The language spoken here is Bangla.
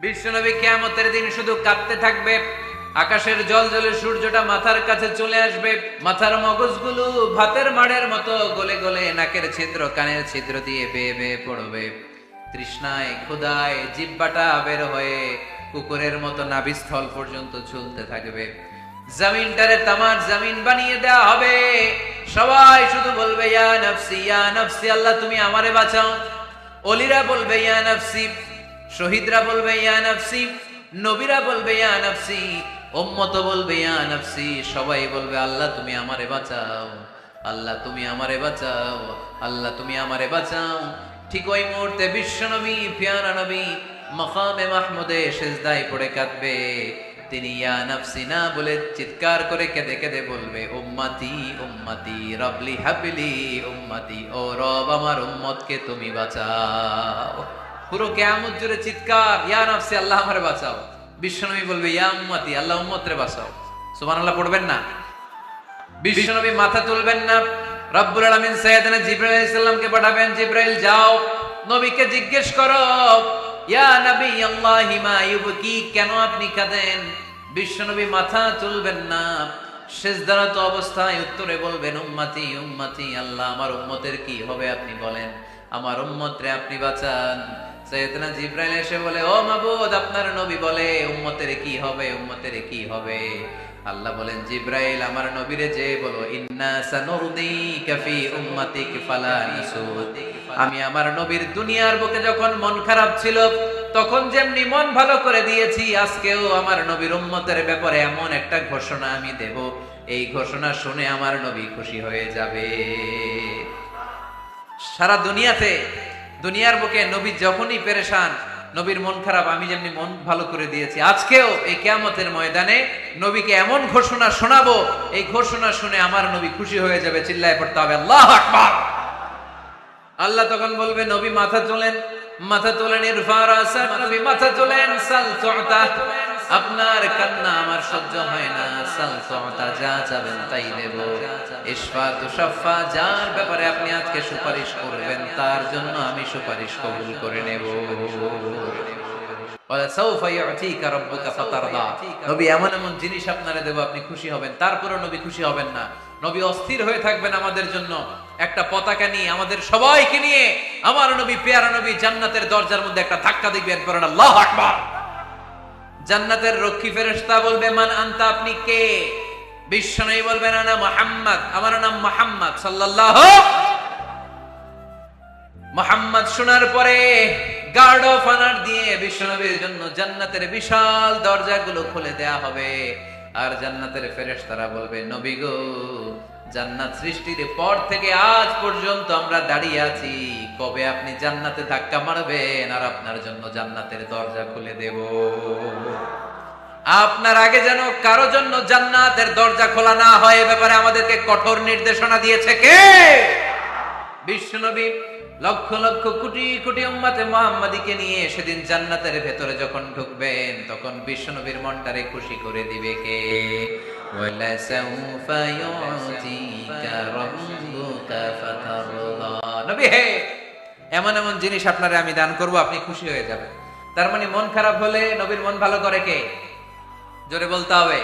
বিশ্বনবী কিয়ামতের দিন শুধু কাঁদতে থাকবে। আকাশের জল জলে সূর্যটা মাথার কাছে চলে আসবে, মাথার মগজগুলো ভাতের মাড়ের মতো গলে গলে নাকের ছিদ্র কানের ছিদ্র দিয়ে বেয়ে বেয়ে পড়বে। তৃষ্ণায় ক্ষুধায় জিহ্বাটা বের হয়ে কুকুরের মতো নাভিস্থল পর্যন্ত ঝুলতে থাকবে। জমিনটারে তামার জমিন বানিয়ে দেওয়া হবে। সবাই শুধু বলবে ইয়া নফসি ইয়া নফসি, আল্লাহ তুমি আমারে বাঁচাও। অলিরা বলবে ইয়া নফসি, শহীদরা বলবে ইয়া নফসি, নবীরা বলবে ইয়া নফসি, উম্মত বলবে ইয়া নফসি। সবাই বলবে আল্লাহ তুমি আমারে বাঁচাও, আল্লাহ তুমি আমারে বাঁচাও, আল্লাহ তুমি আমারে বাঁচাও। ঠিক ওই মুহূর্তে বিশ্বনবী প্যারা নবী মাকামে মাহমুদে সিজদায় পড়ে কাঁদবে। তিনি ইয়া নফসি না বলে চিৎকার করে কেঁদে কেঁদে বলবে উম্মতি উম্মতি রবলি হাবলি উম্মতি, ও রব আমার উম্মতকে তুমি বাঁচাও। পুরো কিয়ামত জুড়ে চিৎকার ইয়া নফসি, আল্লাহ আমারে বাঁচাও। বিশ্বনবী বলবে ইয়া উম্মতি, আল্লাহ উম্মতরে বাঁচাও। সুবহানাল্লাহ পড়বেন না? বিশ্বনবী মাথা তুলবেন না। রব্বুল আলামিন সাইয়েদনা জিবরাইল আলাইহিস সালামকে পাঠাবেন, জিবরাইল যাও নবীকে জিজ্ঞেস করো ইয়া নবী আল্লাহি মা ইউবকি, কেন আপনি কাঁদেন? বিশ্বনবী মাথা তুলবেন না, সিজদারত অবস্থায় উত্তরে বলবেন উম্মতি উম্মতি, আল্লাহ আমার উম্মতের কি হবে আপনি বলেন, আমার উম্মতরে আপনি বাঁচান। সাইয়েদনা জিবরাইল এসে বলে ও মাবুদ, আপনার নবী বলে উম্মতের কি হবে, উম্মতের কি হবে? আল্লাহ বলেন জিবরাইল আমার নবীরে যে বলো ইন্না সানুরদিকা ফি উম্মাতিক ফালা নাসুদ। আমি আমার নবীর দুনিয়ার বুকে যখন মন খারাপ ছিল তখন যেমনি মন ভালো করে দিয়েছি, আজকেও আমার নবীর উম্মতের ব্যাপারে এমন একটা ঘোষণা আমি দেব, এই ঘোষণা শুনে আমার নবী খুশি হয়ে যাবে। সারা দুনিয়াতে দুনিয়ার বুকে নবী যখনই পেরেশান, নবীর মন খারাপ, আমি যেমনি মন ভালো করে দিয়েছি, আজকেও এই কিয়ামতের ময়দানে নবীকে এমন ঘোষণা শোনাবো, এই ঘোষণা শুনে আমার নবী খুশি হয়ে যাবে। চিল্লায় পড়তে হবে আল্লাহু আকবার। আল্লাহ তখন বলবে নবী মাথা তোলেন, মাথা তোলেন, ইরফা রাসা, নবী মাথা তোলেন, সাল তুতা, আপনার কান্না আমার সহ্য হয় না, সাল তুতা, যা চাবেন তাই দেব। ইশফা তুশাফা, যার ব্যাপারে আপনি আজকে সুপারিশ করবেন তার জন্য আমি সুপারিশ কবুল করে নেব। ওয়ালা সাউফা ইউতিকা রাব্বুকা ফাতারদা, নবী এমন এমন জিনিস আপনারে দেব আপনি খুশি হবেন। তারপরে নবী খুশি হবেন না, নবী অস্থির হয়ে থাকবেন আমাদের জন্য। একটা পতাকা নিয়ে আমাদের সবাইকে নিয়ে আমার নবী পেয়ারা নবী জান্নাতের দরজার মধ্যে একটা ধাক্কা দিবেন, পড়েন আল্লাহু আকবার। জান্নাতের রক্ষী ফেরেশতা বলবে মান আনতা, আপনি কে? বিশ্বনবী বলবেন আনা মুহাম্মদ, আমার নাম মুহাম্মদ সাল্লাল্লাহু। মুহাম্মদ শোনার পরে গার্ড অফ অনার দিয়ে বিশ্বনবীর জন্য জান্নাতের বিশাল দরজাগুলো খুলে দেয়া হবে। আর জান্নাতের ফেরেশতারা বলবে নবী গো, জান্নাত সৃষ্টির পর থেকে আজ পর্যন্ত আমরা দাঁড়িয়ে আছি, কবে আপনি জান্নাতে ধাক্কা মারবেন আর আপনার জন্য জান্নাতের দরজা খুলে দেব। আপনার আগে যেন কারো জন্য জান্নাতের দরজা খোলা না হয়, এ ব্যাপারে আমাদেরকে কঠোর নির্দেশনা দিয়েছে কে? বিশ্বনবী লক্ষ লক্ষ কোটি কোটি উম্মতে মুহাম্মাদীকে নিয়ে সেদিন জান্নাতের ভেতরে যখন ঢুকবেন তখন বিশ্বনবীর মনটারে খুশি করে দিবে কে? ওয়ালা সাউফা ইউতিকা রাব্বুকা ফাতারদা, নবী হে এমন এমন জিনিস আপনারে আমি দান করব, আপনি খুশি হয়ে যাবেন। তার মানে মন খারাপ হলে নবীর মন ভালো করে কে? জোরে বলতে হবে।